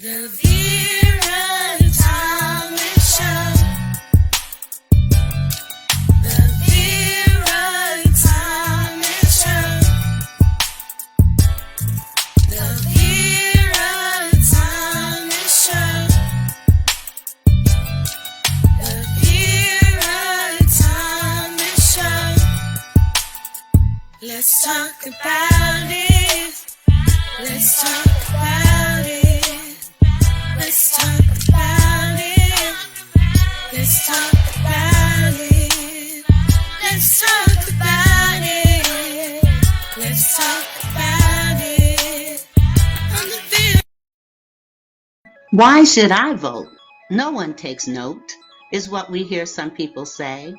The Vera Talent Show. The Vera Talent Show. The Vera Talent Show. The Vera Talent Show. Let's talk about it. Let's talk about it. Let's talk about it. Let's talk about it. Let's talk about it. Let's talk about it. On the Vera. Why should I vote? No one takes note, is what we hear some people say,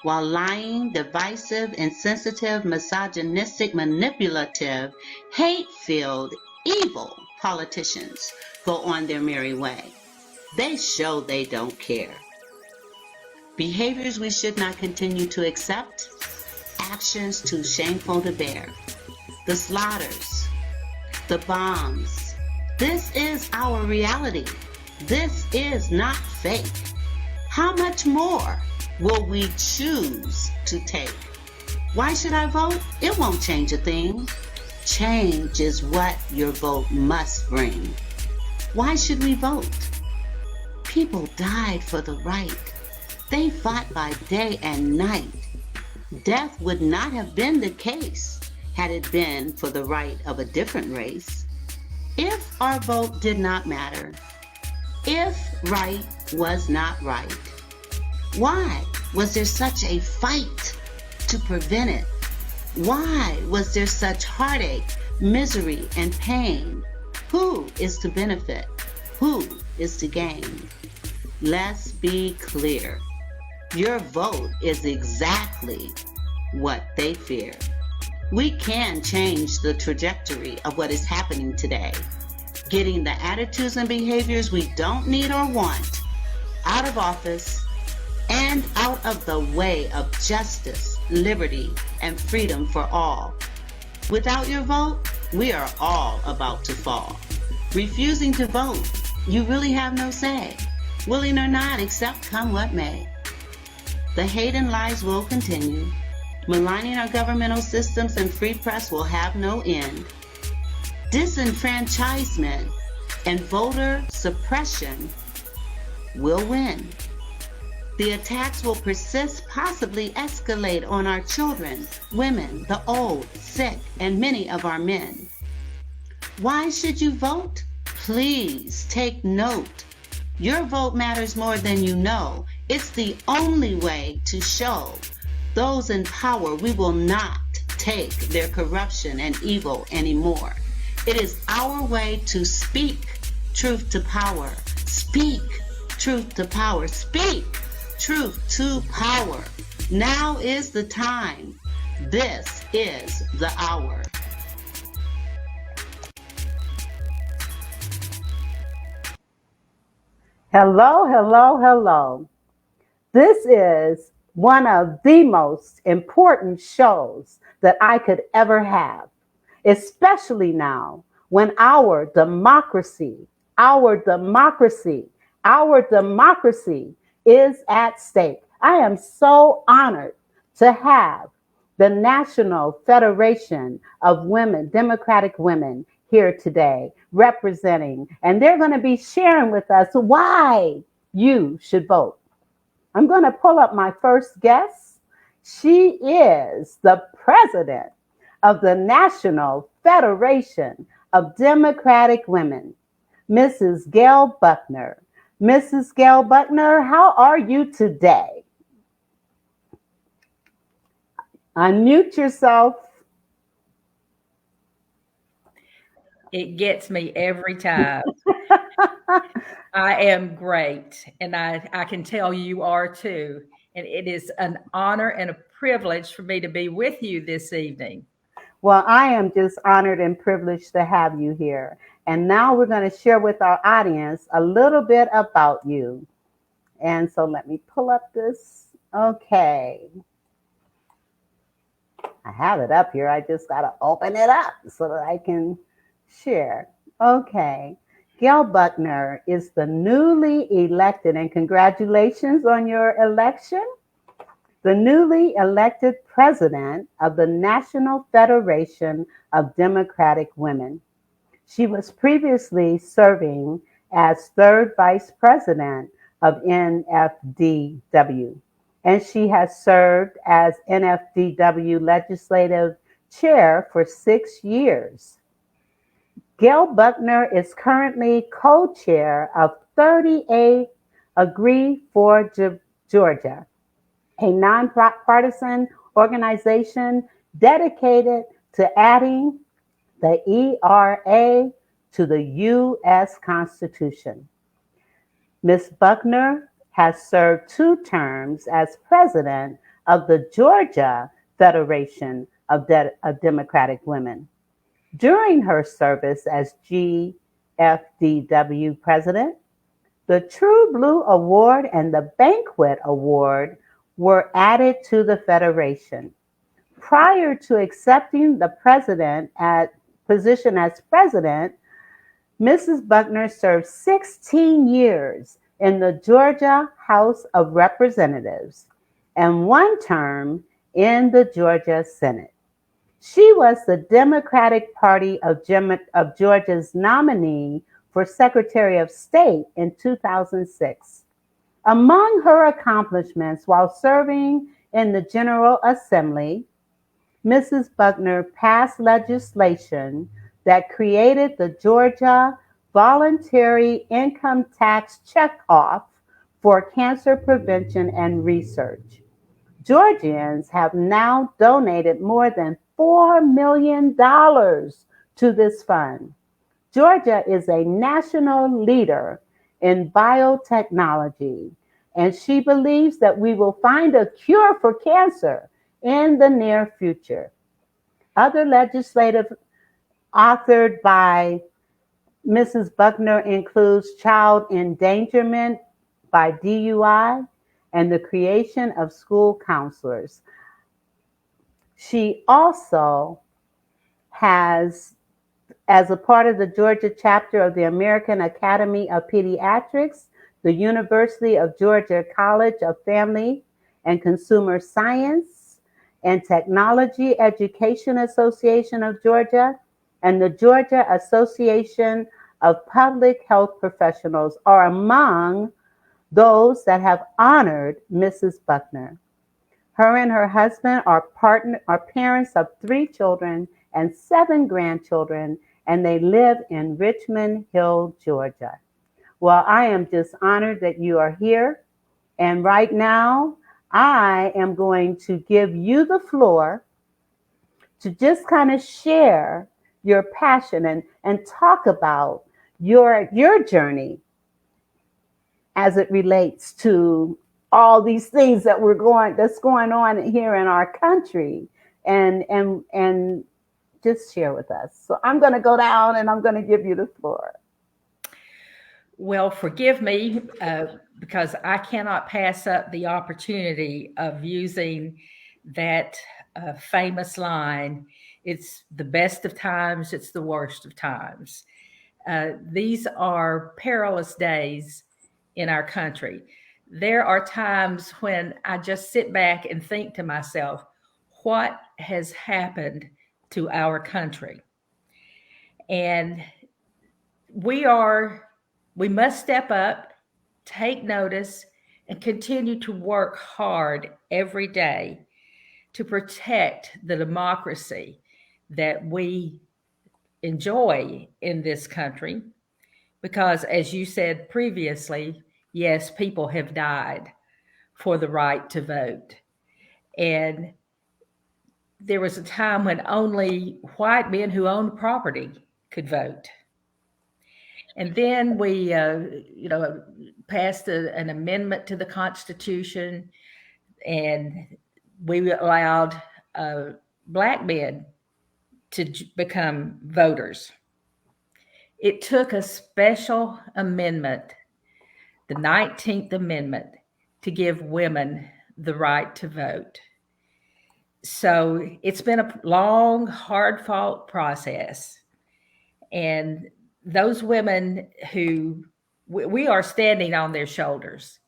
while lying, divisive, insensitive, misogynistic, manipulative, hate-filled, evil politicians go on their merry way. They show they don't care. Behaviors we should not continue to accept, actions too shameful to bear. The slaughters, the bombs. This is our reality. This is not fake. How much more will we choose to take? Why should I vote? It won't change a thing. Change is what your vote must bring. Why should we vote? People died for the right. They fought by day and night. Death would not have been the case had it been for the right of a different race. If our vote did not matter, if right was not right, why was there such a fight to prevent it? Why was there such heartache, misery, and pain? Who is to benefit? Who is to gain? Let's be clear. Your vote is exactly what they fear. We can change the trajectory of what is happening today, getting the attitudes and behaviors we don't need or want out of office and out of the way of justice, liberty, and freedom for all. Without your vote, we are all about to fall. Refusing to vote, you really have no say. Willing or not, accept come what may. The hate and lies will continue. Maligning our governmental systems and free press will have no end. Disenfranchisement and voter suppression will win. The attacks will persist, possibly escalate on our children, women, the old, sick, and many of our men. Why should you vote? Please take note. Your vote matters more than you know. It's the only way to show those in power we will not take their corruption and evil anymore. It is our way to speak truth to power. Speak truth to power. Speak truth to power. Now is the time. This is the hour. Hello, hello, hello. This is one of the most important shows that I could ever have, especially now when our democracy is at stake. I am so honored to have the National Federation of Women, Democratic Women, here today representing, and they're going to be sharing with us why you should vote. I'm going to pull up my first guest. She is the president of the National Federation of Democratic Women, Mrs. Gail Buckner. Mrs. Gail Buckner, how are you today? Unmute yourself. It gets me every time. I am great, and I can tell you are too. And it is an honor and a privilege for me to be with you this evening. Well, I am just honored and privileged to have you here. And now we're going to share with our audience a little bit about you. And so let me pull up this. Okay. I have it up here. I just got to open it up so that I can share. Okay. Gail Buckner is the newly elected, and congratulations on your election, the newly elected president of the National Federation of Democratic Women. She was previously serving as third vice president of NFDW, and she has served as NFDW legislative chair for 6 years. Gail Buckner is currently co-chair of 38 Agree for Georgia, a nonpartisan organization dedicated to adding the ERA to the U.S. Constitution. Ms. Buckner has served 2 terms as president of the Georgia Federation of Democratic Women. During her service as GFDW president, the True Blue Award and the Banquet Award were added to the Federation. Prior to accepting the position as president, Mrs. Buckner served 16 years in the Georgia House of Representatives and 1 term in the Georgia Senate. She was the Democratic Party of Georgia's nominee for Secretary of State in 2006. Among her accomplishments while serving in the General Assembly, Mrs. Buckner passed legislation that created the Georgia Voluntary Income Tax Checkoff for cancer prevention and research. Georgians have now donated more than $4 million to this fund. Georgia is a national leader in biotechnology, and she believes that we will find a cure for cancer in the near future. Other legislative authored by Mrs. Buckner includes child endangerment by DUI and the creation of school counselors. She also has, as a part of the Georgia chapter of the American Academy of Pediatrics, the University of Georgia College of Family and Consumer Science and Technology Education Association of Georgia, and the Georgia Association of Public Health Professionals are among those that have honored Mrs. Buckner. Her and her husband are parents of 3 children and 7 grandchildren, and they live in Richmond Hill, Georgia. Well, I am just honored that you are here. And right now, I am going to give you the floor to just kind of share your passion and talk about your journey as it relates to all these things that's going on here in our country, and just share with us. So I'm going to go down and I'm going to give you the floor. Well, forgive me because I cannot pass up the opportunity of using that famous line. It's the best of times, it's the worst of times. These are perilous days in our country. There are times when I just sit back and think to myself, what has happened to our country? And we must step up, take notice, and continue to work hard every day to protect the democracy that we enjoy in this country. Because, as you said previously, yes, people have died for the right to vote. And there was a time when only white men who owned property could vote. And then we, passed an amendment to the Constitution, and we allowed Black men to become voters. It took a special amendment, the 19th Amendment, to give women the right to vote. So it's been a long, hard-fought process. And those women who we are standing on their shoulders.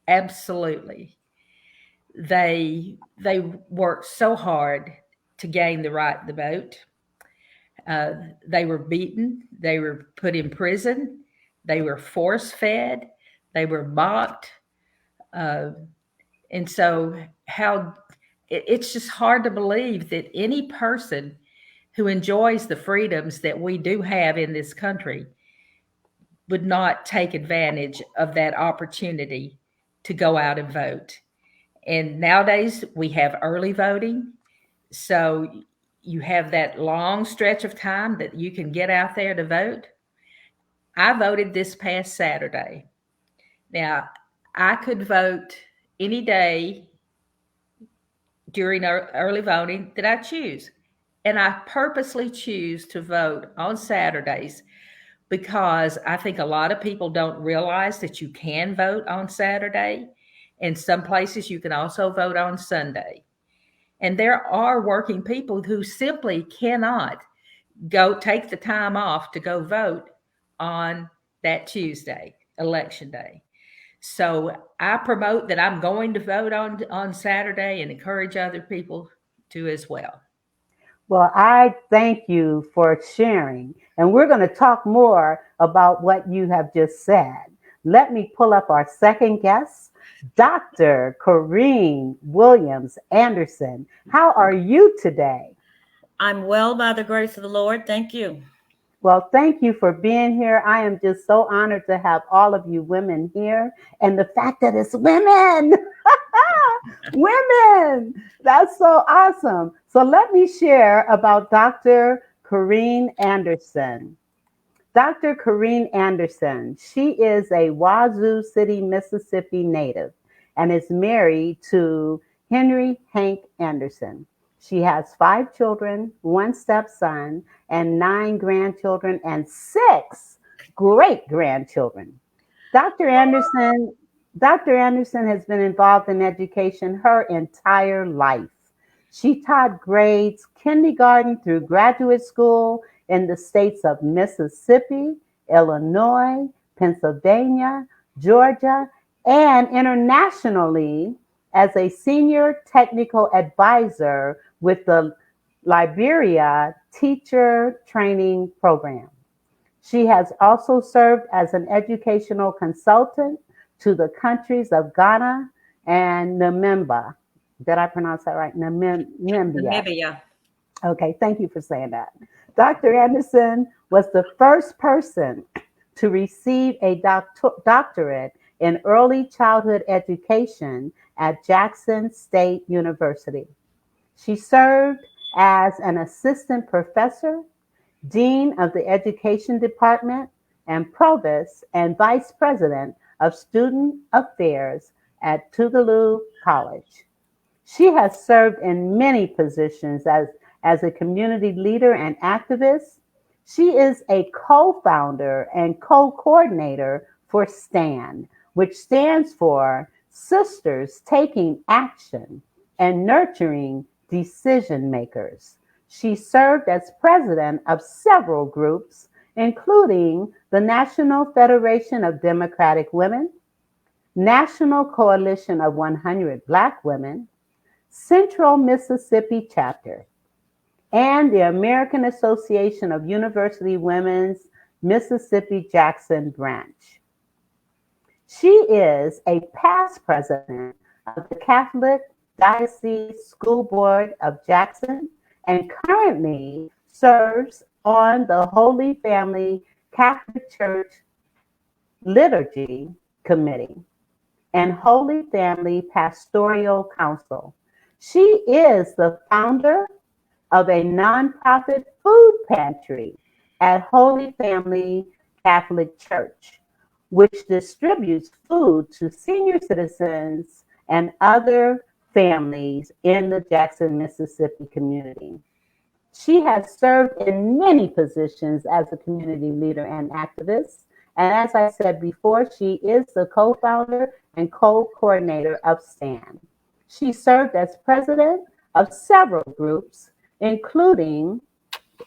Absolutely. They worked so hard to gain the right to vote. Uh, they were beaten. They were put in prison. They were force fed. They were mocked. Uh, and so, it's just hard to believe that any person who enjoys the freedoms that we do have in this country would not take advantage of that opportunity to go out and vote. And nowadays we have early voting. So you have that long stretch of time that you can get out there to vote. I voted this past Saturday. Now, I could vote any day during early voting that I choose. And I purposely choose to vote on Saturdays because I think a lot of people don't realize that you can vote on Saturday. In some places, you can also vote on Sunday. And there are working people who simply cannot go take the time off to go vote on that Tuesday, election day. So I promote that I'm going to vote on Saturday and encourage other people to as well. Well, I thank you for sharing. And we're going to talk more about what you have just said. Let me pull up our second guest, Dr. Corrine Williams Anderson. How are you today? I'm well by the grace of the Lord. Thank you. Well, thank you for being here. I am just so honored to have all of you women here. And the fact that it's women, women, that's so awesome. So let me share about Dr. Corrine Anderson. Dr. Corrine Anderson, she is a Wazoo City, Mississippi native and is married to Henry Hank Anderson. She has 5 children, 1 stepson, and 9 grandchildren, and 6 great-grandchildren. Dr. Anderson, Dr. Anderson has been involved in education her entire life. She taught grades kindergarten through graduate school in the states of Mississippi, Illinois, Pennsylvania, Georgia, and internationally as a senior technical advisor with the Liberia Teacher Training Program. She has also served as an educational consultant to the countries of Ghana and Namibia. Did I pronounce that right? Namibia. Okay, thank you for saying that. Dr. Anderson was the first person to receive a doctorate in early childhood education at Jackson State University. She served as an assistant professor, dean of the education department, and provost and vice president of student affairs at Tougaloo College. She has served in many positions as a community leader and activist. She is a co-founder and co-coordinator for STAND, which stands for Sisters Taking Action and Nurturing Decision Makers. She served as president of several groups, including the National Federation of Democratic Women, National Coalition of 100 Black Women, Central Mississippi Chapter, and the American Association of University Women's Mississippi Jackson Branch. She is a past president of the Catholic Diocese School Board of Jackson and currently serves on the Holy Family Catholic Church Liturgy Committee and Holy Family Pastoral Council. She is the founder of a nonprofit food pantry at Holy Family Catholic Church, which distributes food to senior citizens and other families in the Jackson, Mississippi community. She has served in many positions as a community leader and activist. And as I said before, she is the co-founder and co-coordinator of STAND. She served as president of several groups, including,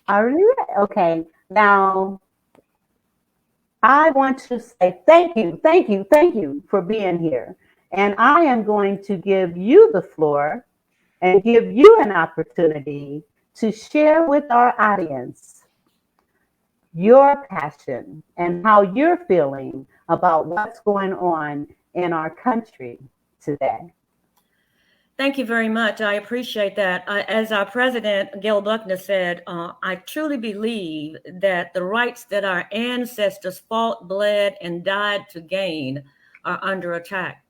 now I want to say thank you, thank you, thank you for being here. And I am going to give you the floor and give you an opportunity to share with our audience your passion and how you're feeling about what's going on in our country today. Thank you very much. I appreciate that. As our president, Gil Buckner, said, I truly believe that the rights that our ancestors fought, bled, and died to gain are under attack.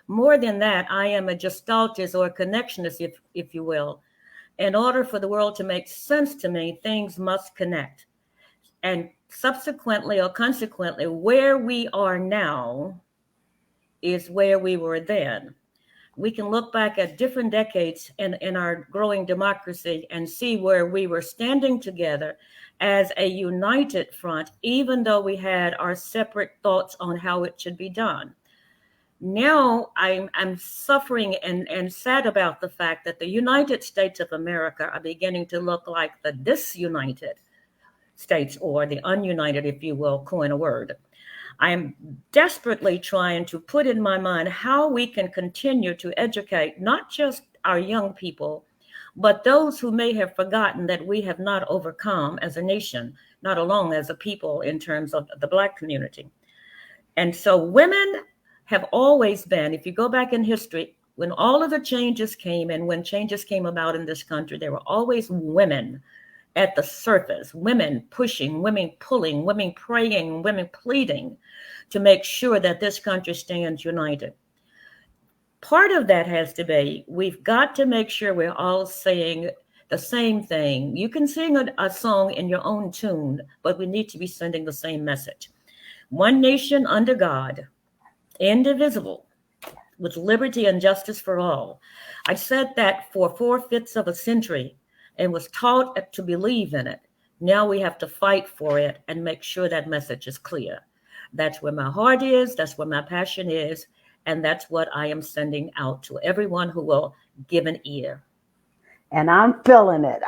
More than that, I am a gestaltist or a connectionist, if you will. In order for the world to make sense to me, things must connect. And subsequently or consequently, where we are now is where we were then. We can look back at different decades in our growing democracy and see where we were standing together as a united front, even though we had our separate thoughts on how it should be done. Now I'm suffering and sad about the fact that the United States of America are beginning to look like the disunited states, or the ununited, if you will, coin a word. I'm desperately trying to put in my mind how we can continue to educate not just our young people, but those who may have forgotten that we have not overcome as a nation, not alone as a people in terms of the Black community. And so women have always been, if you go back in history, when all of the changes came and when changes came about in this country, there were always women at the surface, women pushing, women pulling, women praying, women pleading to make sure that this country stands united. Part of that has to be, we've got to make sure we're all saying the same thing. You can sing a song in your own tune, but we need to be sending the same message. One nation under God, indivisible, with liberty and justice for all. I said that for 4/5 of a century and was taught to believe in it. Now we have to fight for it and make sure that message is clear. That's where my heart is, that's where my passion is, and that's what I am sending out to everyone who will give an ear. And I'm feeling it.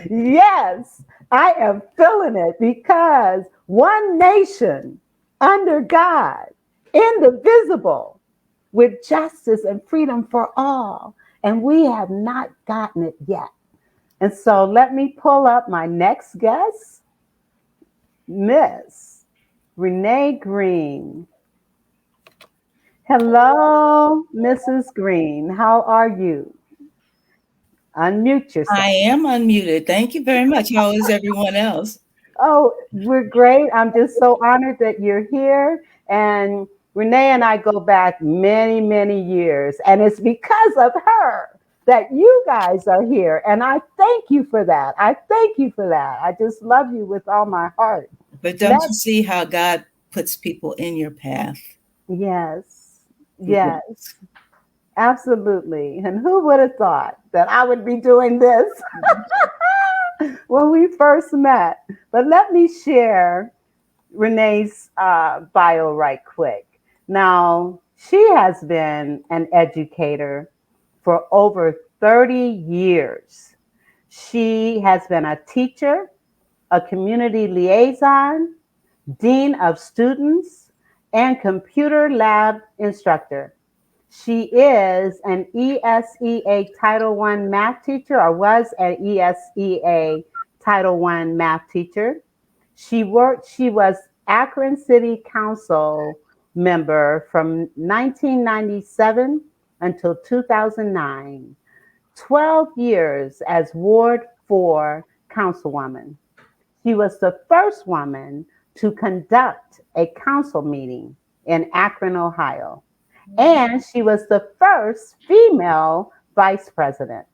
Yes, I am feeling it, because one nation under God, indivisible, with justice and freedom for all. And we have not gotten it yet. And so let me pull up my next guest, Miss Renee Green. Hello, Mrs. Green. How are you? Unmute yourself. I am unmuted. Thank you very much. How is everyone else? Oh, we're great. I'm just so honored that you're here. And Renee and I go back many, many years. And it's because of her that you guys are here. And I thank you for that. I thank you for that. I just love you with all my heart. But don't you see how God puts people in your path? Yes. Yes. Absolutely. And who would have thought that I would be doing this when we first met? But let me share Renee's bio right quick. Now, she has been an educator for over 30 years. She has been a teacher, a community liaison, dean of students, and computer lab instructor. She is an ESEA Title I math teacher, or was an ESEA Title I math teacher. She was Akron City Council member from 1997 until 2009, 12 years as Ward 4 councilwoman. She was the first woman to conduct a council meeting in Akron, Ohio. And she was the first female vice president.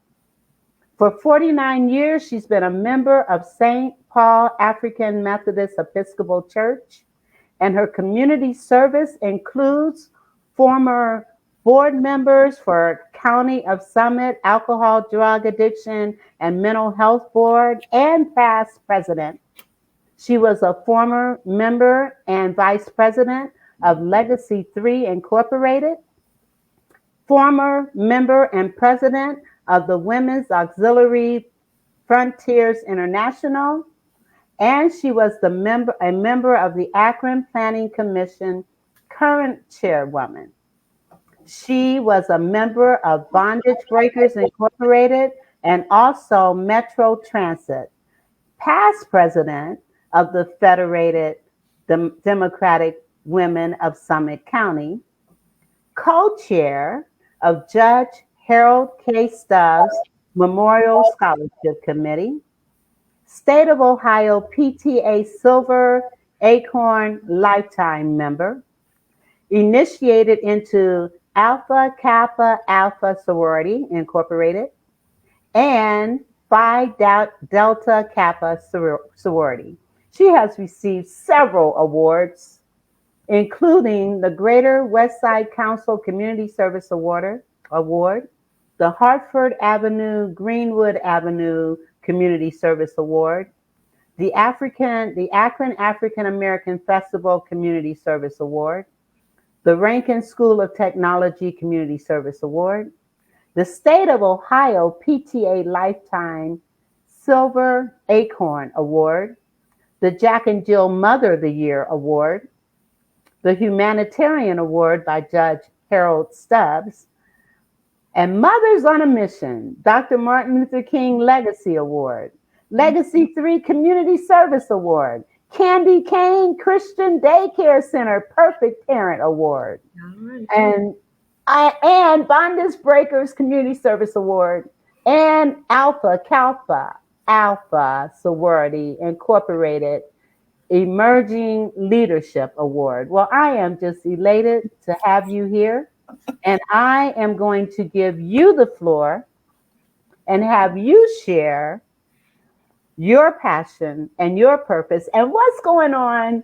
For 49 years, she's been a member of St. Paul African Methodist Episcopal Church, and her community service includes former board members for County of Summit Alcohol, Drug Addiction, and Mental Health Board, and past president. She was a former member and vice president of Legacy 3 Incorporated, former member and president of the Women's Auxiliary Frontiers International, and she was a member of the Akron Planning Commission current chairwoman. She was a member of Bondage Breakers Incorporated and also Metro Transit, past president of the Federated Democratic Women of Summit County, co-chair of Judge Harold K. Stubbs Memorial Scholarship Committee, State of Ohio PTA Silver Acorn Lifetime member, initiated into Alpha Kappa Alpha Sorority Incorporated, and Phi Delta Kappa Sorority. She has received several awards, including the Greater West Side Council Community Service Award, the Hartford Avenue Greenwood Avenue Community Service Award, the Akron African American Festival Community Service Award, the Rankin School of Technology Community Service Award, the State of Ohio PTA Lifetime Silver Acorn Award, the Jack and Jill Mother of the Year Award, the Humanitarian Award by Judge Harold Stubbs, and Mothers on a Mission, Dr. Martin Luther King Legacy Award, Legacy 3 Community Service Award, Candy Cane Christian Daycare Center Perfect Parent Award, and Bondage Breakers Community Service Award, and Alpha Kappa Alpha Sorority Incorporated Emerging Leadership Award. Well, I am just elated to have you here, and I am going to give you the floor and have you share your passion and your purpose and what's going on,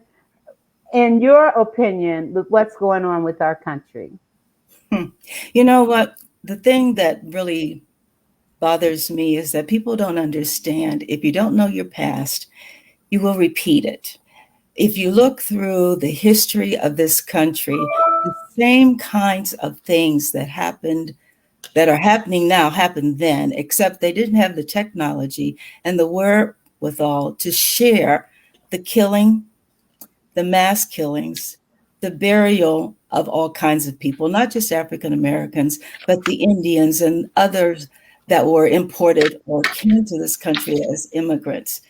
in your opinion, with what's going on with our country. You know what? The thing that really bothers me is that people don't understand. If you don't know your past, you will repeat it. If you look through the history of this country, the same kinds of things that are happening now happened then, except they didn't have the technology and the wherewithal to share the killing, the mass killings, the burial of all kinds of people, not just African Americans, but the Indians and others that were imported or came to this country as immigrants.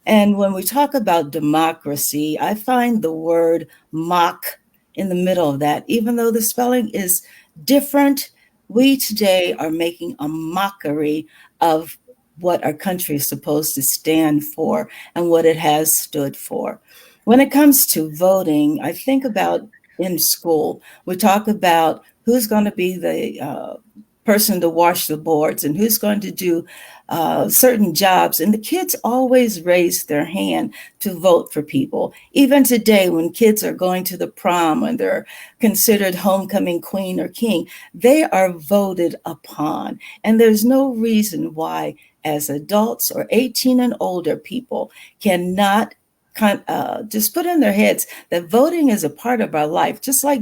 And when we talk about democracy, I find the word mock in the middle of that. Even though the spelling is different, we today are making a mockery of what our country is supposed to stand for and what it has stood for. When it comes to voting, I think about in school, we talk about who's going to be the person to wash the boards and who's going to do certain jobs. And the kids always raise their hand to vote for people. Even today, when kids are going to the prom and they're considered homecoming queen or king, they are voted upon. And there's no reason why, as adults or 18 and older people, cannot just put in their heads that voting is a part of our life, just like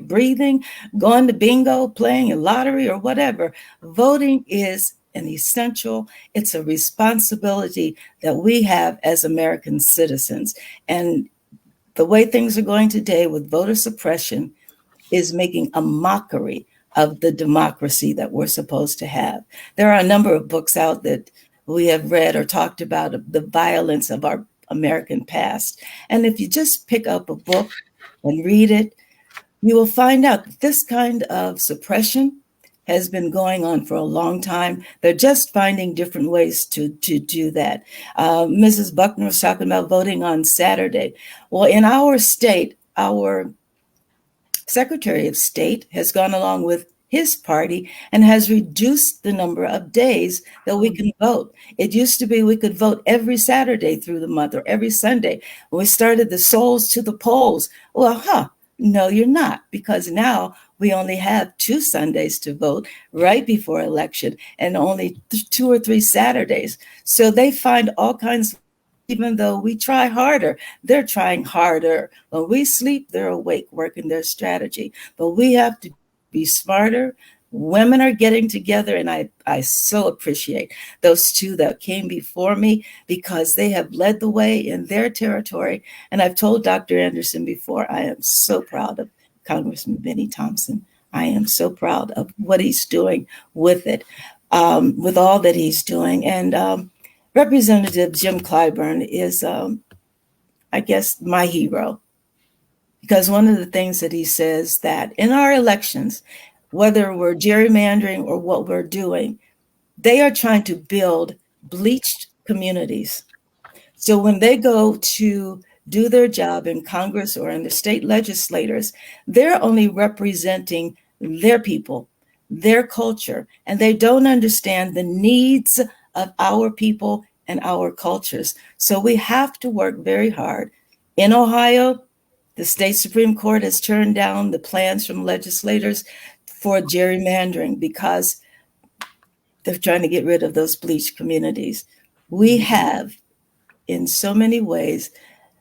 breathing, going to bingo, playing a lottery or whatever. Voting is an essential, it's a responsibility that we have as American citizens. And the way things are going today with voter suppression is making a mockery of the democracy that we're supposed to have. There are a number of books out that we have read or talked about the violence of our American past. And if you just pick up a book and read it, you will find out that this kind of suppression has been going on for a long time. They're just finding different ways to do that. Mrs. Buckner was talking about voting on Saturday. Well, in our state, our Secretary of State has gone along with his party and has reduced the number of days that we can vote. It used to be we could vote every Saturday through the month or every Sunday. When we started the Souls to the Polls, well, no, you're not, because now we only have 2 Sundays to vote right before election and only 2 or 3 Saturdays. So they find all kinds of, even though we try harder, they're trying harder. When we sleep, they're awake, working their strategy. But we have to be smarter. Women are getting together, and I so appreciate those two that came before me because they have led the way in their territory. And I've told Dr. Anderson before, I am so proud of Congressman Benny Thompson. I am so proud of what he's doing with it, with all that he's doing. And Representative Jim Clyburn is, I guess, my hero. Because one of the things that he says that in our elections, whether we're gerrymandering or what we're doing, they are trying to build bleached communities. So when they go to do their job in Congress or in the state legislators, they're only representing their people, their culture, and they don't understand the needs of our people and our cultures. So we have to work very hard. In Ohio, the state Supreme Court has turned down the plans from legislators for gerrymandering because they're trying to get rid of those bleached communities. We have, in so many ways,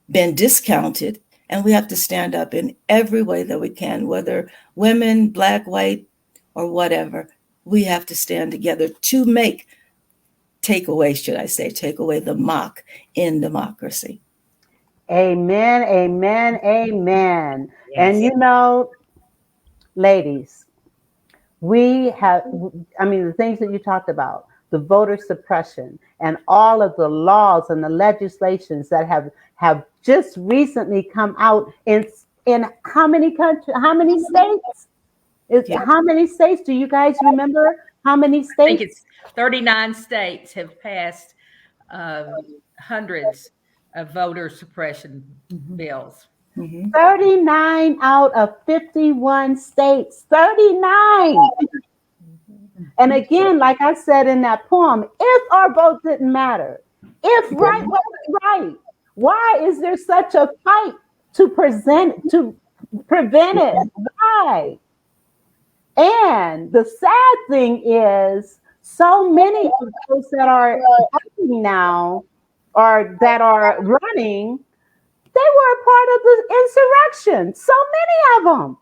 been discounted, and we have to stand up in every way that we can, whether women, Black, white, or whatever. We have to stand together to take away the mock in democracy. Amen, amen, amen. Yes. And ladies, the things that you talked about, the voter suppression and all of the laws and the legislations that have just recently come out in how many countries, how many states? How many states? Do you guys remember how many states? I think it's 39 states have passed hundreds of voter suppression bills. 39 out of 51 states. 39. And again, like I said in that poem, if our vote didn't matter, if right wasn't right, why is there such a fight to prevent it? Why? And the sad thing is, so many of those that are voting now or that are running, they were a part of the insurrection. So many of them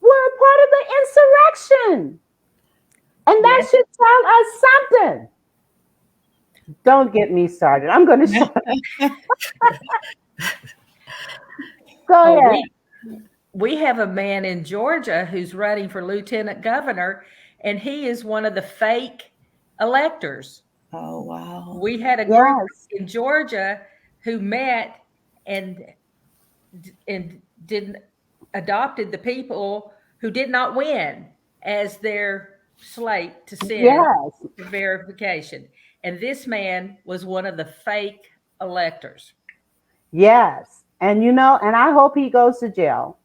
were a part of the insurrection. And that should tell us something. Don't get me started. I'm going to shut up. Go ahead. We have a man in Georgia who's running for lieutenant governor, and he is one of the fake electors. Oh, wow. We had a group in Georgia who met and adopted the people who did not win as their slate to send for verification. And this man was one of the fake electors. Yes. And and I hope he goes to jail.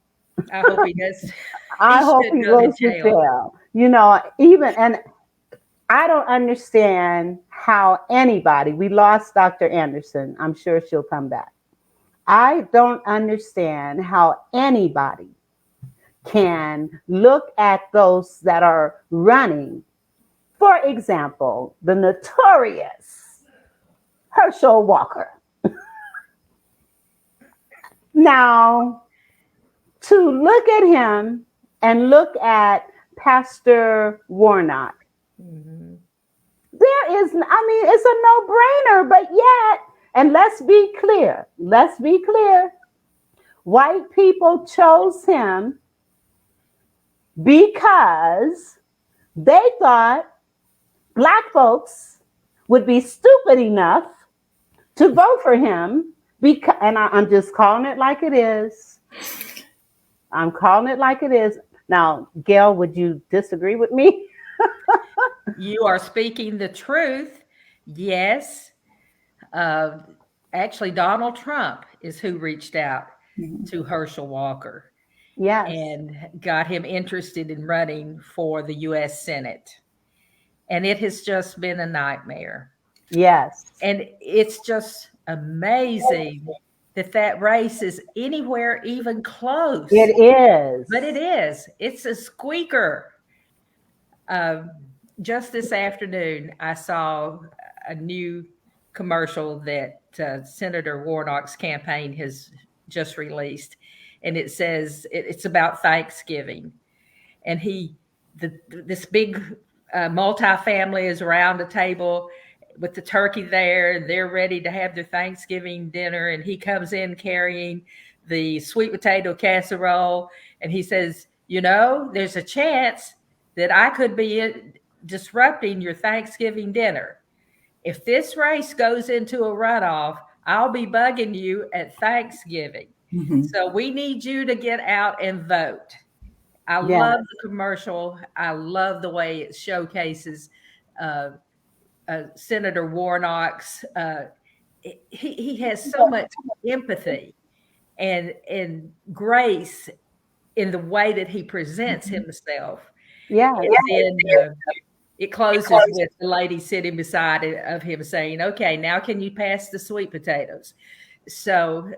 I hope he does. I hope he goes to jail. And I don't understand how anybody, we lost Dr. Anderson. I'm sure she'll come back. I don't understand how anybody can look at those that are running. For example, the notorious Herschel Walker. Now, to look at him and look at Pastor Warnock, there is, it's a no-brainer, but yet, and let's be clear, white people chose him because they thought Black folks would be stupid enough to vote for him, and I'm just calling it like it is. I'm calling it like it is. Now, Gail, would you disagree with me? You are speaking the truth. Yes. Actually, Donald Trump is who reached out to Herschel Walker. Yes. And got him interested in running for the U.S. Senate. And it has just been a nightmare. Yes. And it's just amazing that race is anywhere even close. It is. But it is. It's a squeaker. Just this afternoon, I saw a new commercial that Senator Warnock's campaign has just released. And it says it's about Thanksgiving. and this big multi-family is around the table with the turkey there, and they're ready to have their Thanksgiving dinner, and he comes in carrying the sweet potato casserole, and he says, there's a chance that I could be disrupting your Thanksgiving dinner. If this race goes into a runoff, I'll be bugging you at Thanksgiving. Mm-hmm. So we need you to get out and vote. I love the commercial. I love the way it showcases Senator Warnock's. He has so much empathy and grace in the way that he presents himself. Yeah. And then it closes with the lady sitting beside of him saying, "Okay, now can you pass the sweet potatoes?" So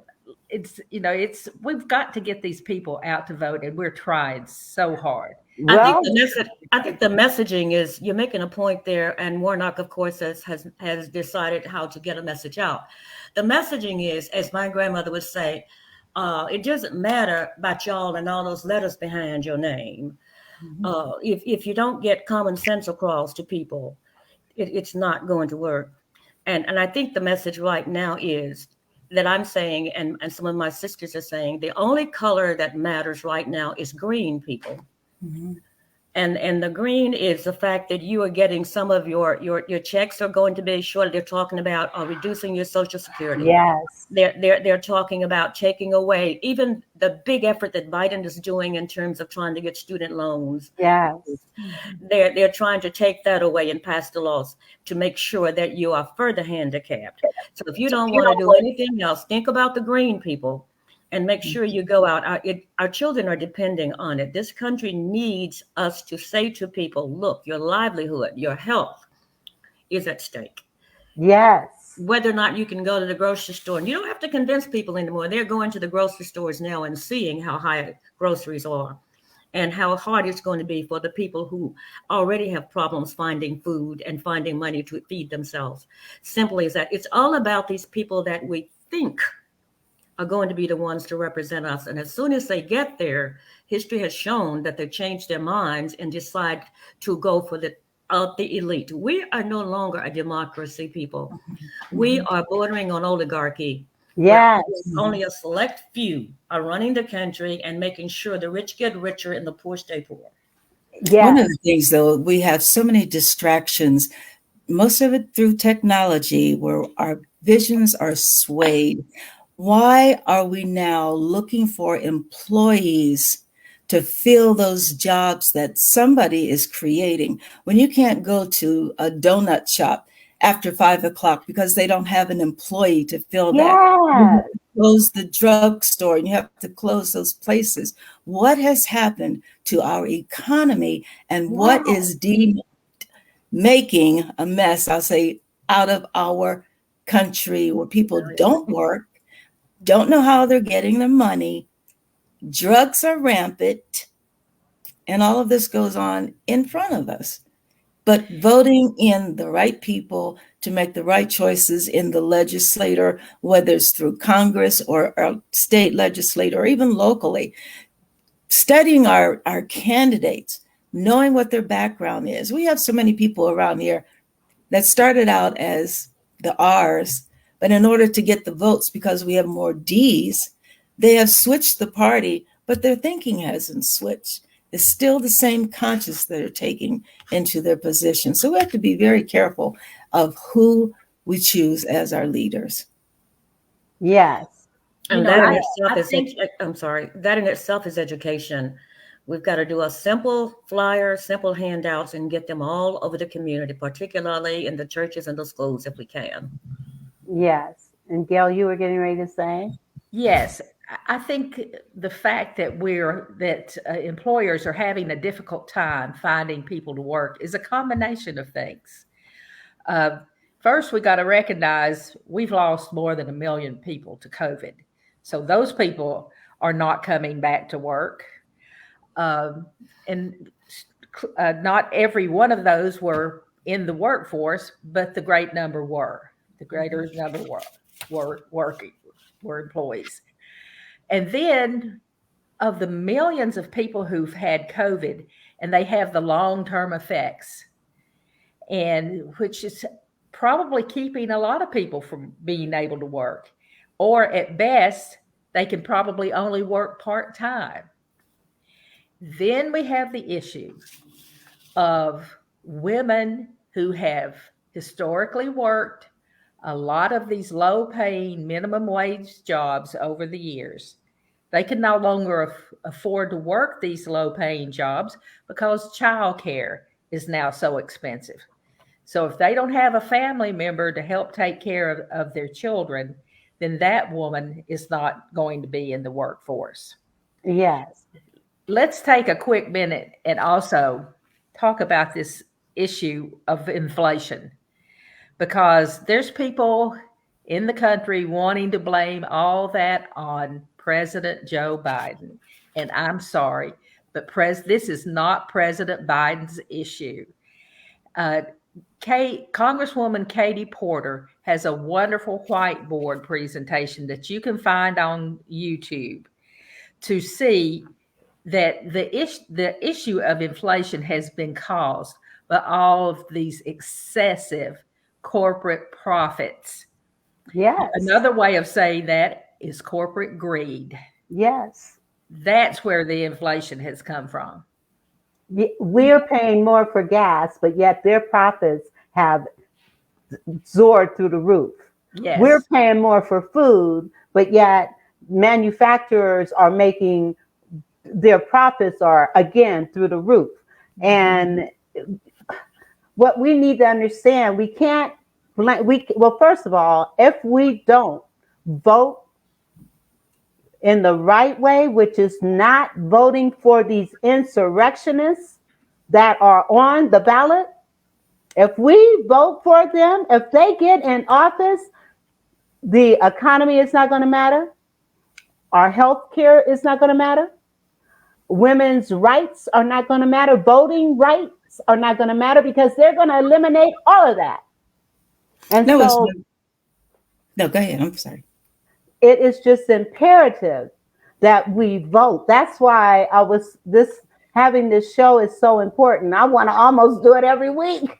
we've got to get these people out to vote, and we're trying so hard. I think the messaging is, you're making a point there, and Warnock, of course, has decided how to get a message out. The messaging is, as my grandmother would say, it doesn't matter about y'all and all those letters behind your name. Mm-hmm. If you don't get common sense across to people, it's not going to work. And I think the message right now is that I'm saying, and some of my sisters are saying, the only color that matters right now is green, people. Mm-hmm. And the green is the fact that you are getting some of your checks are going to be short. They're talking about reducing your Social Security. Yes. They're talking about taking away even the big effort that Biden is doing in terms of trying to get student loans. Yes. They're trying to take that away and pass the laws to make sure that you are further handicapped. So if you don't want to do anything else, think about the green, people. And make sure you go out. Our children are depending on it. This country needs us to say to people, look, your livelihood, your health is at stake. Yes. Whether or not you can go to the grocery store. And you don't have to convince people anymore. They're going to the grocery stores now and seeing how high groceries are and how hard it's going to be for the people who already have problems finding food and finding money to feed themselves. Simply as that. It's all about these people that we think are going to be the ones to represent us. And as soon as they get there, history has shown that they change their minds and decide to go for the elite. We are no longer a democracy, people. We are bordering on oligarchy. Yes. Only a select few are running the country and making sure the rich get richer and the poor stay poor. Yes. One of the things, though, we have so many distractions, most of it through technology, where our visions are swayed. Why are we now looking for employees to fill those jobs that somebody is creating when you can't go to a donut shop after 5 o'clock because they don't have an employee to fill that? You have to close the drugstore and you have to close those places. What has happened to our economy, and what is making a mess, I'll say, out of our country, where people don't work, don't know how they're getting their money, drugs are rampant, and all of this goes on in front of us. But voting in the right people to make the right choices in the legislature, whether it's through Congress or state legislature or even locally, studying our candidates, knowing what their background is. We have so many people around here that started out as the R's, but in order to get the votes, because we have more D's, they have switched the party, but their thinking hasn't switched. It's still the same conscience that are taking into their position. So we have to be very careful of who we choose as our leaders. Yes. And that in itself is education. We've got to do a simple flyer, simple handouts, and get them all over the community, particularly in the churches and the schools, if we can. Yes. And Gail, you were getting ready to say? Yes. I think the fact that employers are having a difficult time finding people to work is a combination of things. First, we got to recognize we've lost more than 1 million people to COVID. So those people are not coming back to work. And not every one of those were in the workforce, but the great number were. The greater number were employees. And then of the millions of people who've had COVID, and they have the long-term effects, and which is probably keeping a lot of people from being able to work, or at best, they can probably only work part-time. Then we have the issue of women who have historically worked a lot of these low-paying minimum wage jobs over the years. They can no longer afford to work these low-paying jobs because childcare is now so expensive. So if they don't have a family member to help take care of their children, then that woman is not going to be in the workforce. Yes. Let's take a quick minute and also talk about this issue of inflation, because there's people in the country wanting to blame all that on President Joe Biden. And I'm sorry, but this is not President Biden's issue. Congresswoman Katie Porter has a wonderful whiteboard presentation that you can find on YouTube to see that the issue of inflation has been caused by all of these excessive corporate profits. Yes. Another way of saying that is corporate greed. Yes. That's where the inflation has come from. We're paying more for gas, but yet their profits have soared through the roof. Yes. We're paying more for food, but yet manufacturers are making their profits are again through the roof. And what we need to understand, we can't, well, first of all, if we don't vote in the right way, which is not voting for these insurrectionists that are on the ballot, if we vote for them, if they get in office, the economy is not going to matter. Our health care is not going to matter. Women's rights are not going to matter. Voting rights are not going to matter, because they're going to eliminate all of that. And No, so no, go ahead. I'm sorry. it is just imperative that we vote. That's why having this show is so important. I want to almost do it every week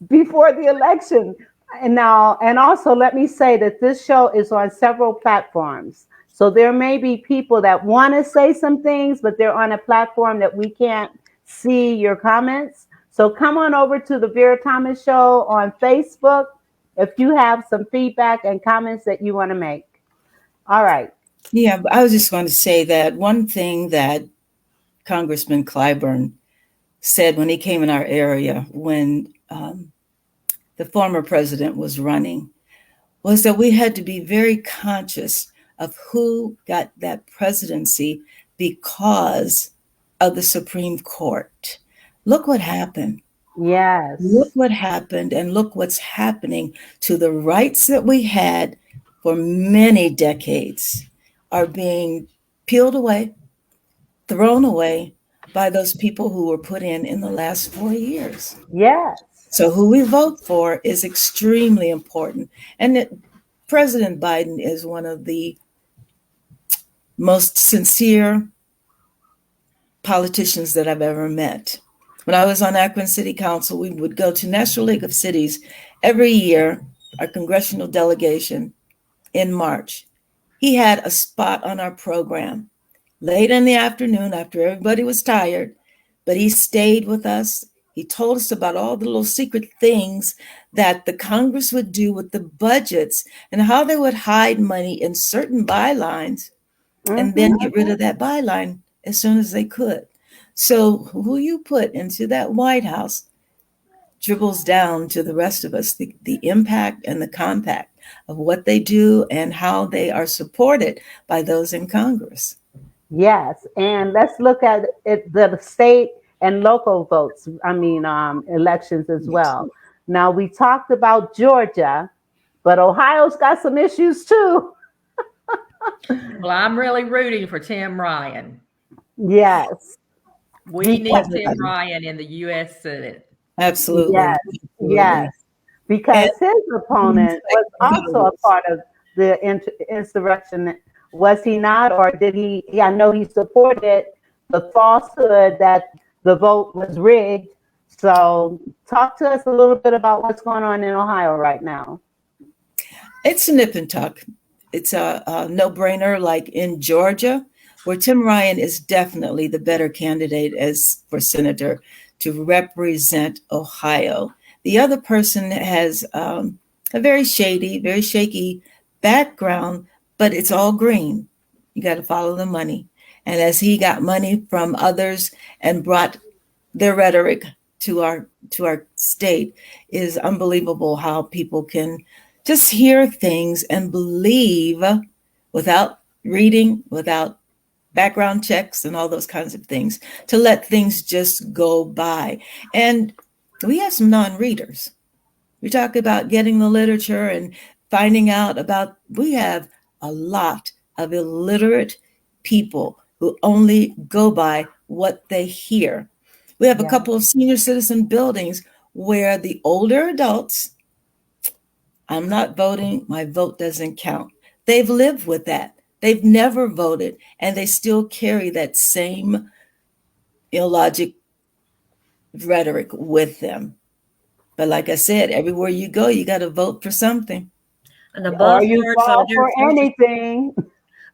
before the election. And also let me say that this show is on several platforms. So there may be people that want to say some things, but they're on a platform that we can't see your comments. So come on over to the Vera Thomas Show on Facebook if you have some feedback and comments that you want to make. All right. Yeah, I was just going to say that one thing that Congressman Clyburn said when he came in our area when the former president was running was that we had to be very conscious of who got that presidency because of the Supreme Court. Look what happened. Yes. Look what happened, and look what's happening to the rights that we had for many decades are being peeled away, thrown away by those people who were put in the last 4 years. Yes. So who we vote for is extremely important. And President Biden is one of the most sincere politicians that I've ever met. When I was on Akron City Council, we would go to National League of Cities every year, our congressional delegation in March. He had a spot on our program late in the afternoon after everybody was tired, but he stayed with us. He told us about all the little secret things that the Congress would do with the budgets and how they would hide money in certain bylines and then get rid of that byline as soon as they could. So who you put into that White House dribbles down to the rest of us, the impact and the compact of what they do and how they are supported by those in Congress. Yes, and let's look at it, the state and local votes, elections as well. Now, we talked about Georgia, but Ohio's got some issues too. Well, I'm really rooting for Tim Ryan. Yes. We need Tim Ryan in the U.S. Senate. Absolutely. Yes, yes. Because his opponent was also a part of the insurrection Was he not, or did he? Yeah, I know he supported the falsehood that the vote was rigged. So, talk to us a little bit about what's going on in Ohio right now. It's a nip and tuck. It's a no-brainer, like in Georgia, where Tim Ryan is definitely the better candidate as for senator to represent Ohio. The other person has a very shady, very shaky background, but it's all green. You got to follow the money. And as he got money from others and brought their rhetoric to our state, is unbelievable how people can just hear things and believe without reading, without background checks and all those kinds of things, to let things just go by. And we have some non-readers. We talk about getting the literature and finding out about, we have a lot of illiterate people who only go by what they hear. We have a couple of senior citizen buildings where the older adults, I'm not voting, my vote doesn't count. They've lived with that. They've never voted, and they still carry that same illogic rhetoric with them. But like I said, everywhere you go, you got to vote for something. And the Or you buzzwords fall are for anything.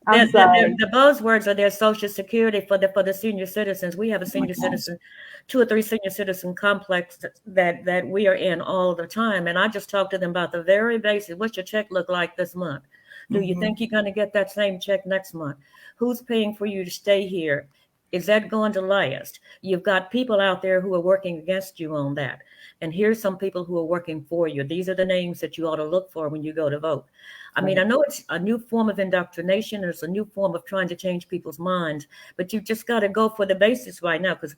I'm sorry. the buzzwords are their Social Security for the senior citizens. We have a senior citizen, 2 or 3 senior citizen complex that we are in all the time. And I just talk to them about the very basic. What's your check look like this month? Do you think you're going to get that same check next month? Who's paying for you to stay here? Is that going to last? You've got people out there who are working against you on that. And here's some people who are working for you. These are the names that you ought to look for when you go to vote. I mean, I know it's a new form of indoctrination. It's a new form of trying to change people's minds, but you just got to go for the basics right now, because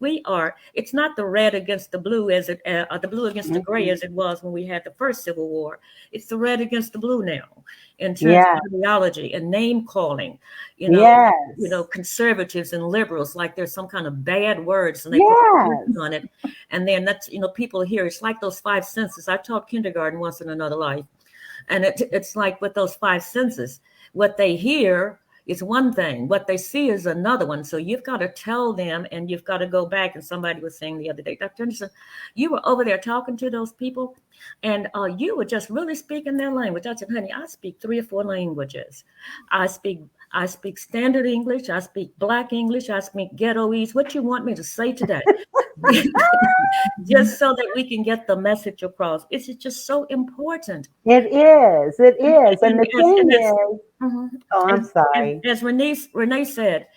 it's not the red against the blue the blue against the gray as it was when we had the first Civil War. It's the red against the blue now in terms of ideology and name calling, you know, conservatives and liberals, like there's some kind of bad words and they put on it. And then that's, people here, it's like those 5 senses. I taught kindergarten once in another life. And it's like with those 5 senses, what they hear is one thing, what they see is another one. So you've got to tell them, and you've got to go back. And somebody was saying the other day, Dr. Anderson, you were over there talking to those people, and you were just really speaking their language. I said, honey, I speak 3 or 4 languages. I speak standard English. I speak Black English. I speak ghettoese. What you want me to say today? Just so that we can get the message across. It's just so important. It is. And the thing is, I'm sorry. As Renee said,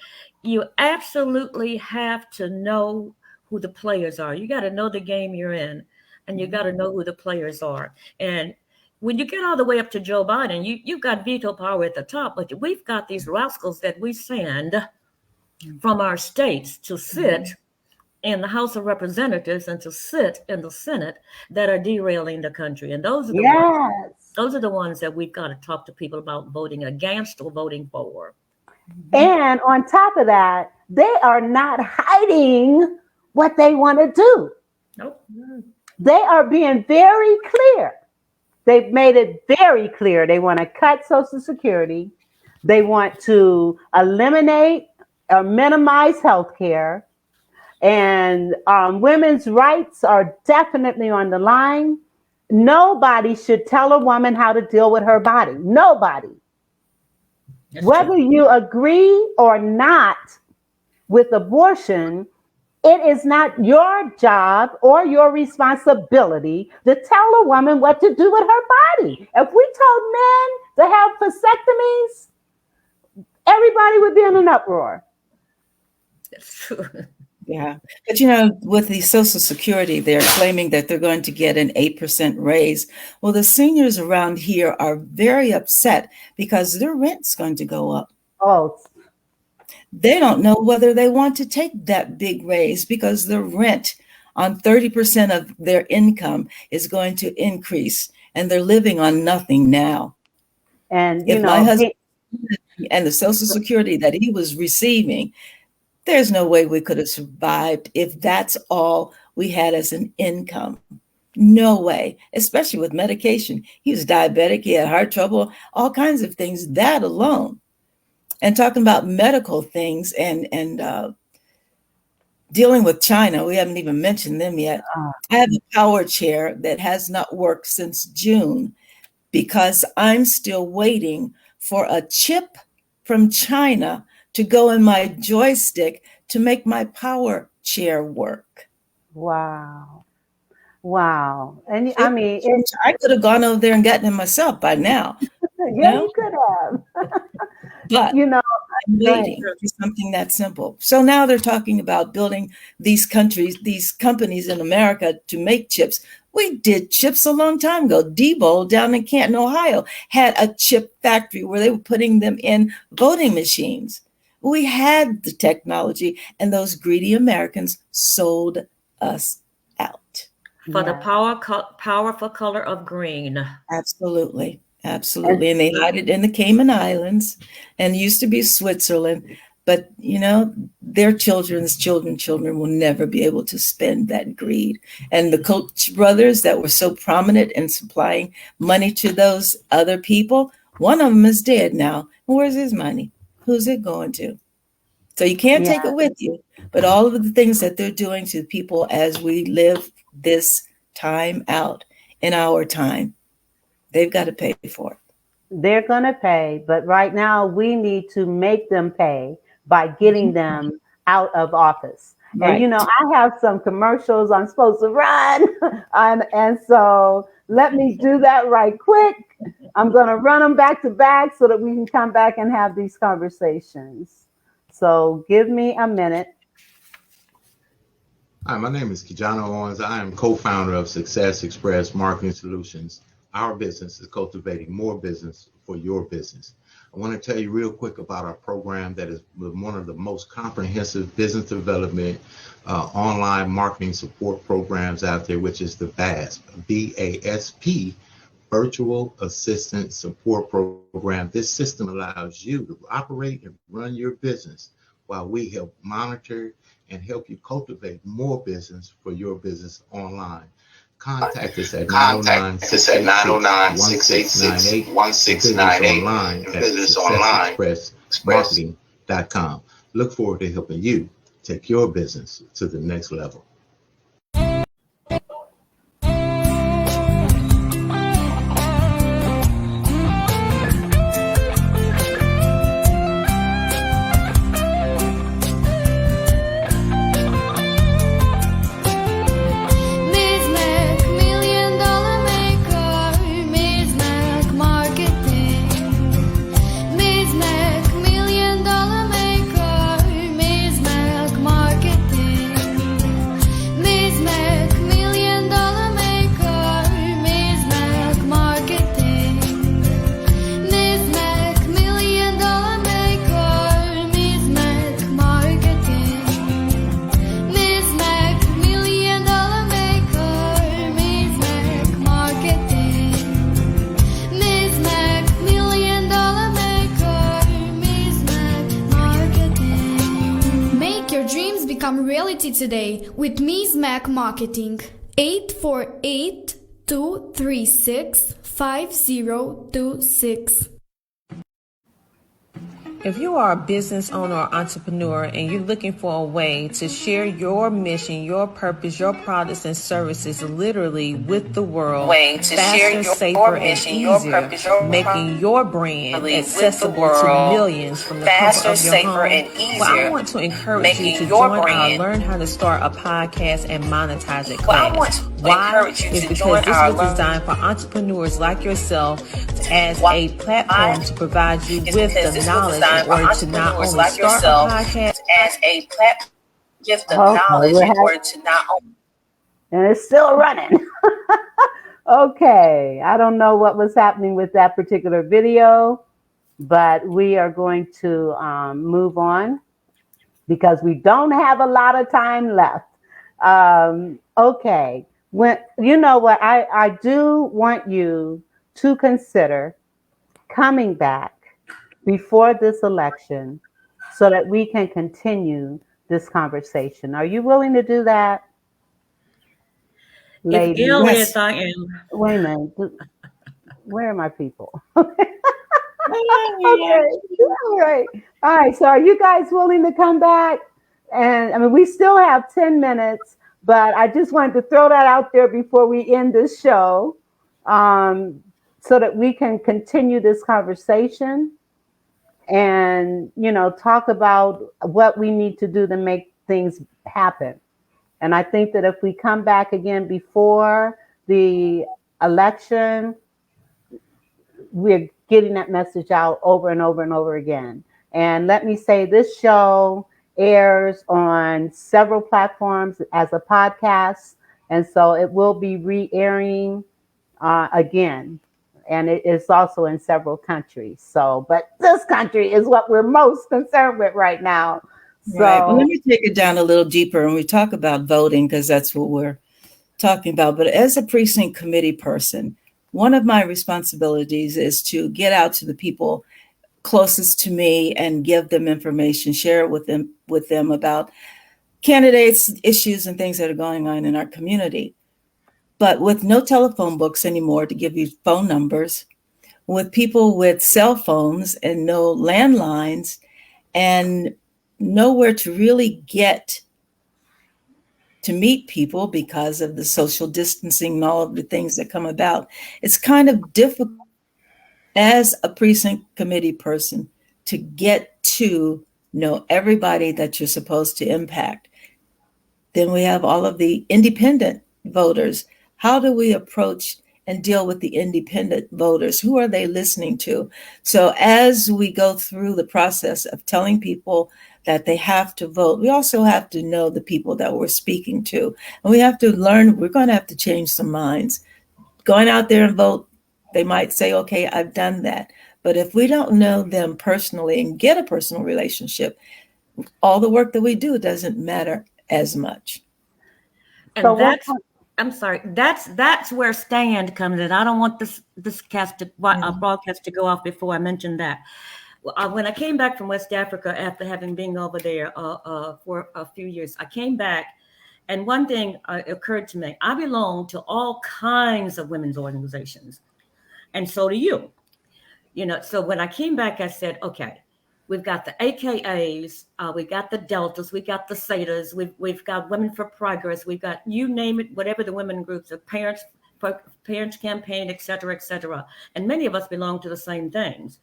you absolutely have to know who the players are. You got to know the game you're in, and you got to know who the players are. And when you get all the way up to Joe Biden, you've got veto power at the top, but we've got these rascals that we send from our states to sit in the House of Representatives and to sit in the Senate that are derailing the country. And those are the ones that we've got to talk to people about voting against or voting for. And on top of that, they are not hiding what they want to do. Nope. They are being very clear. They've made it very clear. They want to cut Social Security. They want to eliminate or minimize health care. And women's rights are definitely on the line. Nobody should tell a woman how to deal with her body. Nobody. Whether you agree or not with abortion, it is not your job or your responsibility to tell a woman what to do with her body. If we told men to have vasectomies, everybody would be in an uproar. That's true. Yeah. But, with the Social Security, they're claiming that they're going to get an 8% raise. Well, the seniors around here are very upset because their rent's going to go up. Oh, they don't know whether they want to take that big raise because the rent on 30% of their income is going to increase, and they're living on nothing now. And, if my husband and the Social Security that he was receiving, there's no way we could have survived if that's all we had as an income. No way, especially with medication. He was diabetic, he had heart trouble, all kinds of things, that alone. And talking about medical things and dealing with China, we haven't even mentioned them yet. I have a power chair that has not worked since June because I'm still waiting for a chip from China to go in my joystick to make my power chair work. Wow. Wow. And I Chip mean, from I could have gone over there and gotten it myself by now, you yeah, know? you could have. But You know, I'm go ahead. waiting for something that simple. So now they're talking about building these companies in America to make chips. We did chips a long time ago. Diebold down in Canton, Ohio, had a chip factory where they were putting them in voting machines. We had the technology, and those greedy Americans sold us out. For the Yeah. powerful color of green. Absolutely. And Absolutely. And they hide it in the Cayman Islands and used to be Switzerland. But, their children will never be able to spend that greed. And the Koch brothers that were so prominent in supplying money to those other people, one of them is dead now. And where's his money? Who's it going to? So you can't take yeah, it with you. But all of the things that they're doing to people as we live this time out in our time, they've got to pay for it. they're going to pay, but right now we need to make them pay by getting them out of office. And Right. I have some commercials I'm supposed to run, and so let me do that right quick. I'm going to run them back to back so that we can come back and have these conversations. So give me a minute. Hi, my name is Kijano Owens. I am co-founder of Success Express Marketing Solutions. Our business is cultivating more business for your business. I want to tell you real quick about our program that is one of the most comprehensive business development online marketing support programs out there, which is the VASP, VASP, Virtual Assistant Support Program. This system allows you to operate and run your business while we help monitor and help you cultivate more business for your business online. Contact us at 909-686-1698 online at successexpressmarketing.com. Look forward to helping you take your business to the next level. Reality today with Ms. Mac Marketing. 848-236-5026. If you are a business owner or entrepreneur and you're looking for a way to share your mission, your purpose, your products and services literally with the world, faster, safer, and easier, making your brand accessible to millions from the comfort of your home, well, I want to encourage you to join our Learn How to Start a Podcast and Monetize It class. Why? Is because this was designed for entrepreneurs like yourself as a platform to provide you with the knowledge in order to not only start a podcast, as a platform, give the knowledge in order to not only. And it's still running. Okay, I don't know what was happening with that particular video, but we are going to move on because we don't have a lot of time left. Okay, you know what, I do want you to consider coming back before this election so that we can continue this conversation. Are you willing to do that? If Ladies, Gail is, I am. wait a minute. Where are my people? Okay. All right. All right. So are you guys willing to come back? And I mean, we still have 10 minutes, but I just wanted to throw that out there before we end this show, so that we can continue this conversation and, talk about what we need to do to make things happen. And I think that if we come back again before the election, we're getting that message out over and over and over again. And let me say, this show airs on several platforms as a podcast. And so it will be re-airing again. And it is also in several countries. So, but this country is what we're most concerned with right now. So, Right. Well, let me take it down a little deeper and we talk about voting because that's what we're talking about. But as a precinct committee person, one of my responsibilities is to get out to the people closest to me and give them information, share it with them about candidates, issues, and things that are going on in our community. But with no telephone books anymore to give you phone numbers, with people with cell phones and no landlines, and nowhere to really get to meet people because of the social distancing and all of the things that come about, it's kind of difficult as a precinct committee person to get to know everybody that you're supposed to impact. Then we have all of the independent voters. How do we approach and deal with the independent voters? Who are they listening to? So as we go through the process of telling people that they have to vote, we also have to know the people that we're speaking to. And we have to learn, we're going to have to change some minds. Going out there and vote, they might say, okay, I've done that. But if we don't know them personally and get a personal relationship, all the work that we do doesn't matter as much. And so that's, I'm sorry, that's where stand comes in. I don't want this broadcast to go off before I mention that. When I came back from West Africa after having been over there for a few years, I came back, and one thing occurred to me. I belong to all kinds of women's organizations, and so do you. So when I came back, I said, okay, we've got the AKAs, we got the Deltas, we got the SETAs, we've got Women for Progress, we've got, you name it, whatever the women groups, the Parents Campaign, et cetera, and many of us belong to the same things.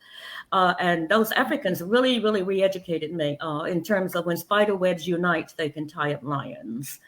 And those Africans really, really re-educated me in terms of when spider webs unite, they can tie up lions.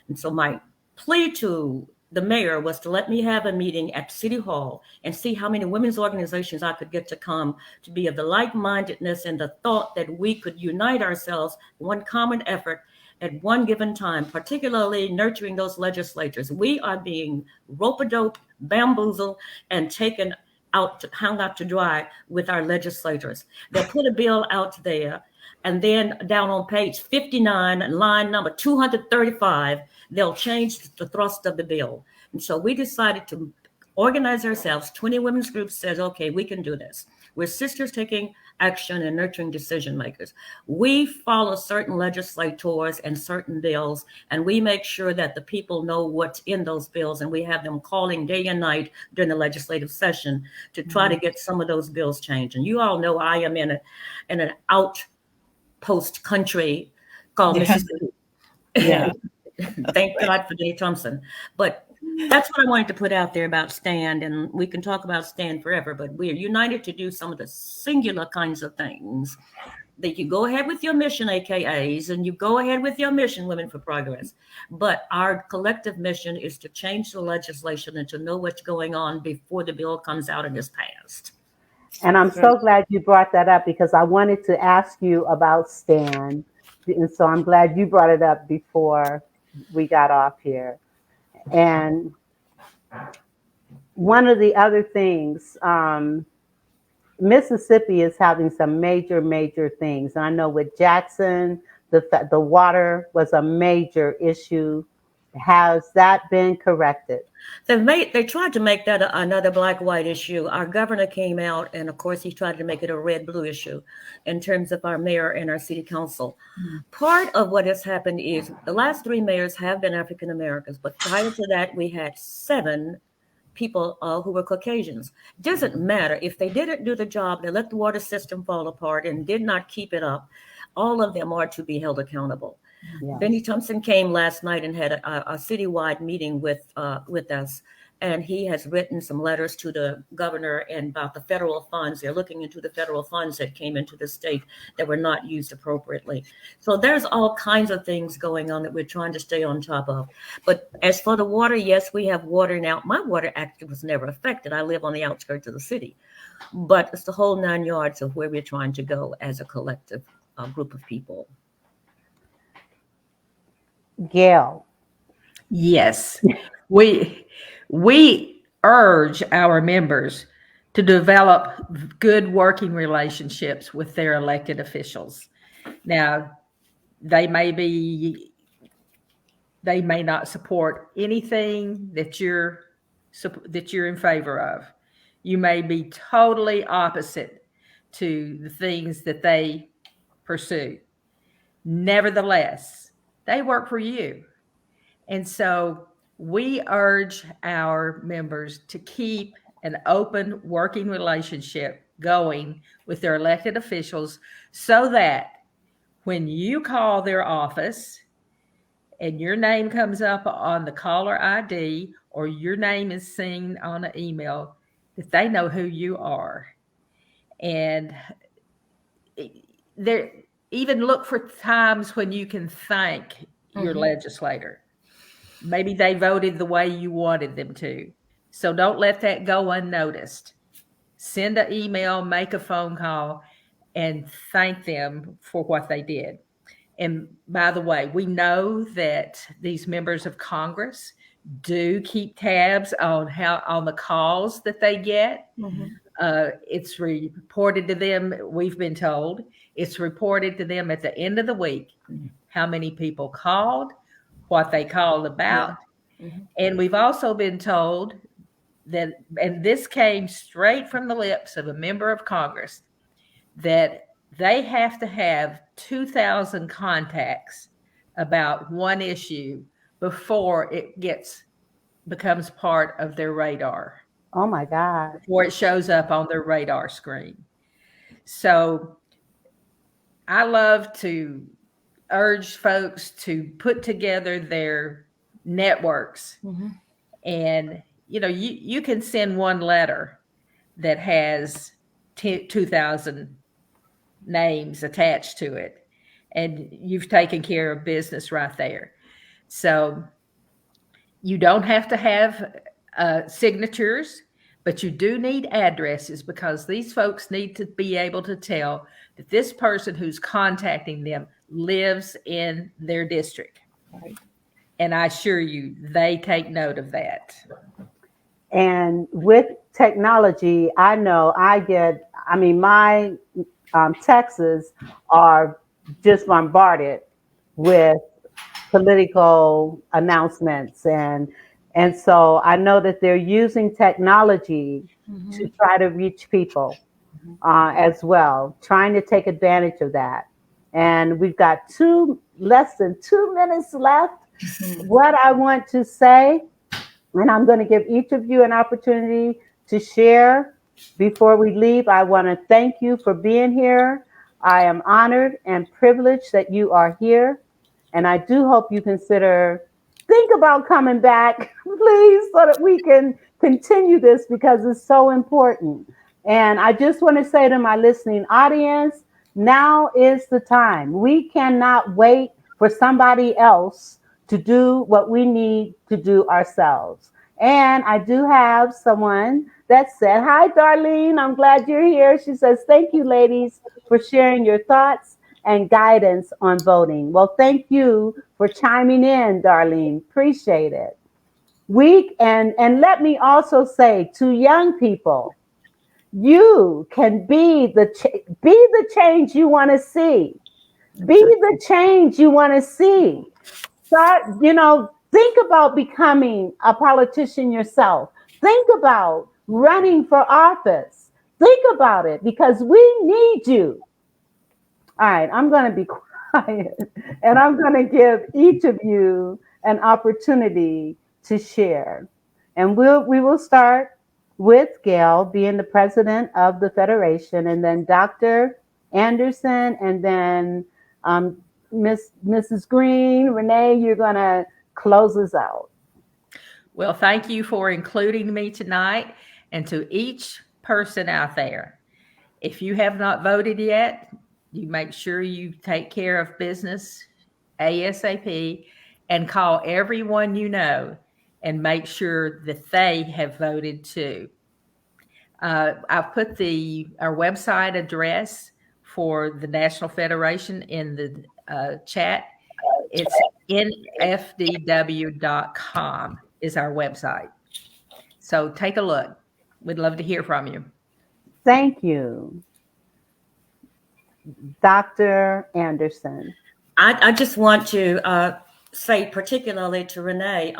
And so my plea to the mayor was to let me have a meeting at City Hall and see how many women's organizations I could get to come, to be of the like-mindedness and the thought that we could unite ourselves, one common effort at one given time, particularly nurturing those legislators. We are being rope-a-dope, bamboozled, and taken out, hung out to dry with our legislators. They'll put a bill out there, and then down on page 59, line number 235, they'll change the thrust of the bill. And so we decided to organize ourselves. 20 women's groups says, okay, we can do this. We're sisters taking action and nurturing decision makers. We follow certain legislators and certain bills, and we make sure that the people know what's in those bills, and we have them calling day and night during the legislative session to try to get some of those bills changed. And you all know I am in an outpost country called Mississippi. Yeah. Thank God for Jay Thompson. But that's what I wanted to put out there about stand, and we can talk about stand forever, but we're united to do some of the singular kinds of things that you go ahead with your mission, AKAs, and you go ahead with your mission, Women for Progress. But our collective mission is to change the legislation and to know what's going on before the bill comes out and is passed. And I'm so glad you brought that up because I wanted to ask you about stand. And so I'm glad you brought it up before we got off here. And one of the other things, Mississippi is having some major things. And I know with Jackson, the water was a major issue. Has that been corrected? They tried to make that another black-white issue. Our governor came out, and of course, he tried to make it a red-blue issue in terms of our mayor and our city council. Part of what has happened is the last 3 mayors have been African Americans, but prior to that, we had 7 people who were Caucasians. Doesn't matter if they didn't do the job, they let the water system fall apart and did not keep it up. All of them are to be held accountable. Yes. Benny Thompson came last night and had a citywide meeting with us, and he has written some letters to the governor and about the federal funds. They're looking into the federal funds that came into the state that were not used appropriately. So there's all kinds of things going on that we're trying to stay on top of. But as for the water, yes, we have water now. My water actually was never affected. I live on the outskirts of the city, but it's the whole 9 yards of where we're trying to go as a collective group of people. Gail. Yes, we urge our members to develop good working relationships with their elected officials. Now, they may not support anything that you're in favor of. You may be totally opposite to the things that they pursue. Nevertheless, they work for you. And so we urge our members to keep an open working relationship going with their elected officials so that when you call their office and your name comes up on the caller ID or your name is seen on an email, that they know who you are. And there, even look for times when you can thank your legislator. Maybe they voted the way you wanted them to. So don't let that go unnoticed. Send an email, make a phone call, and thank them for what they did. And by the way, we know that these members of Congress do keep tabs on the calls that they get. It's reported to them, we've been told, it's reported to them at the end of the week how many people called, what they called about. And we've also been told that, and this came straight from the lips of a member of Congress, that they have to have 2,000 contacts about one issue before it becomes part of their radar. Oh my God. Before it shows up on their radar screen. So I love to urge folks to put together their networks. And you can send one letter that has 2,000 names attached to it, and you've taken care of business right there. So you don't have to have signatures, but you do need addresses, because these folks need to be able to tell that this person who's contacting them lives in their district. Right. And I assure you, they take note of that. And with technology, I know my texts are just bombarded with political announcements, and so I know that they're using technology to try to reach people as well, trying to take advantage of that. And we've got less than 2 minutes left. What I want to say, and I'm going to give each of you an opportunity to share before we leave. I want to thank you for being here. I am honored and privileged that you are here. And I do hope you think about coming back, please, so that we can continue this, because it's so important. And I just want to say to my listening audience, now is the time. We cannot wait for somebody else to do what we need to do ourselves. And I do have someone that said, hi, Darlene, I'm glad you're here. She says, thank you, ladies, for sharing your thoughts and guidance on voting. Well, thank you for chiming in, Darlene. Appreciate it. And let me also say to young people, you can be the change you want to see. Be the change you want to see. Start, think about becoming a politician yourself. Think about running for office. Think about it, because we need you. All right, I'm going to be quiet, and I'm going to give each of you an opportunity to share. And we will start with Gail being the president of the Federation, and then Dr. Anderson, and then Mrs. Green, Renee, you're going to close us out. Well, thank you for including me tonight, and to each person out there. If you have not voted yet, you make sure you take care of business ASAP and call everyone you know and make sure that they have voted too. I've put our website address for the National Federation in the chat. It's nfdw.com is our website. So take a look. We'd love to hear from you. Thank you. Dr. Anderson. I just want to say particularly to Renee,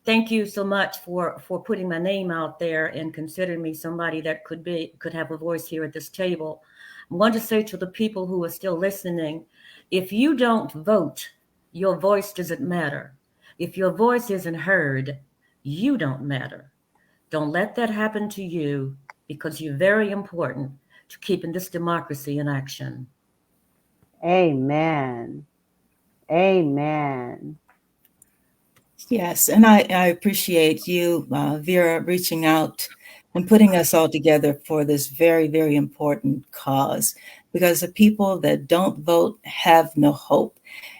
thank you so much for putting my name out there and considering me somebody that could have a voice here at this table. I want to say to the people who are still listening, if you don't vote, your voice doesn't matter. If your voice isn't heard, you don't matter. Don't let that happen to you, because you're very important to keeping this democracy in action. Amen. Amen. Yes, and I appreciate you, Vera, reaching out and putting us all together for this very, very important cause, because the people that don't vote have no hope.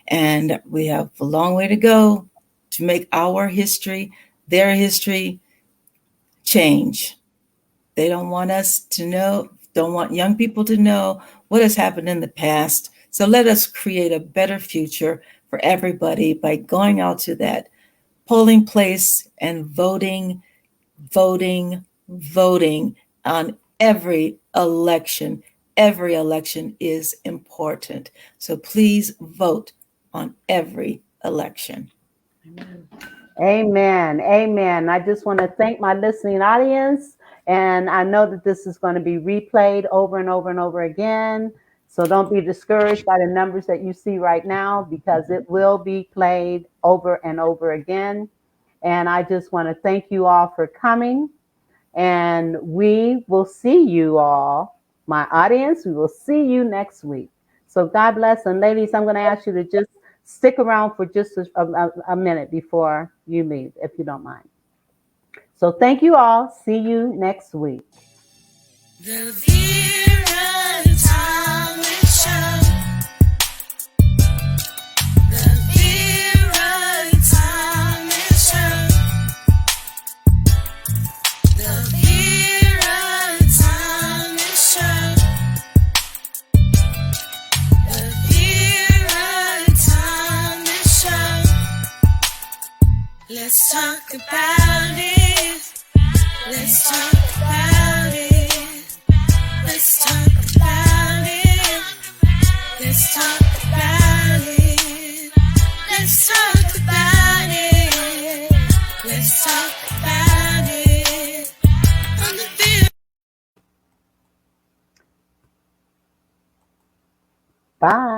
And we have a long way to go to make our history, their history, change. They don't want us to know, don't want young people to know what has happened in the past. So let us create a better future for everybody by going out to that polling place and voting on every election. Every election is important. So please vote on every election. Amen. Amen. Amen. I just want to thank my listening audience. And I know that this is going to be replayed over and over and over again. So don't be discouraged by the numbers that you see right now, because it will be played over and over again. And I just want to thank you all for coming. And we will see you all, my audience. We will see you next week. So God bless. And ladies, I'm going to ask you to just stick around for just a minute before you leave, if you don't mind. So thank you all. See you next week. The Vera Thomas Show. The Vera Thomas Show. The Vera Thomas Show. The Vera Thomas Show. Let's talk about it. Let's talk about it. Let's talk about it. Let's talk about it. Let's talk about it. Let's talk about it. On the Vera. Bye.